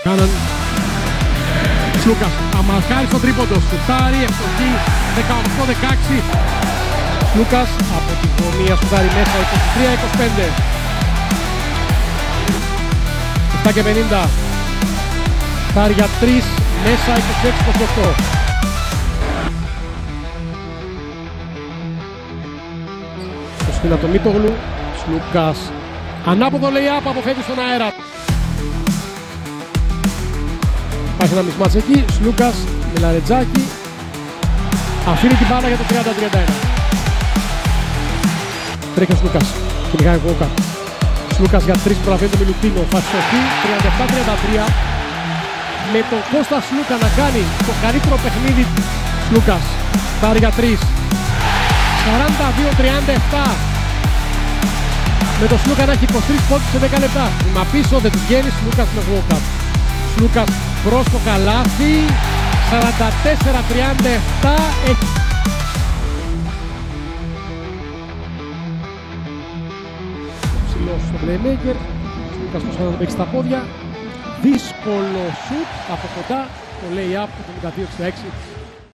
Μπιούκαναν. Σλούκας, αμαρκάρει στο τρίποντο, σουτάρει, ευστοχή, 18-16. Σλούκας από τη γωνία σουτάρει μέσα, 23-25. 7-50. Σουτάρει για 3, μέσα, 26-28. Το σπίνα το Μίτογλου, Σλούκας. Ανάποδο lay-up, αποφεύγει στον αέρα. Υπάρχει ένα μισμάτς εκεί, Σλούκας με Λαρετζάκη. Αφήνει την μπάλα για το 30-31. Τρέχει ο Σλούκας, κυνηγάει ο Γουόκα. Σλούκας για 3 προλαβαίνει το Μιλουτίνο, φασιστοχή, 37-33. Με τον Κώστα Σλούκα να κάνει το καλύτερο παιχνίδι. Σλούκας, πάρει για 3. 42-37. Με τον Σλούκα να έχει 23 πόντους σε 10 λεπτά. Μα πίσω δεν του βγαίνει, Σλούκας με Γουόκα. Σλούκας προς το καλάθι, 44-37. Ψηλός στο playmaker, Σλούκας πώς θα το παίξει στα πόδια. Δύσκολο σουτ από κοντά, το lay-up, το 52-66.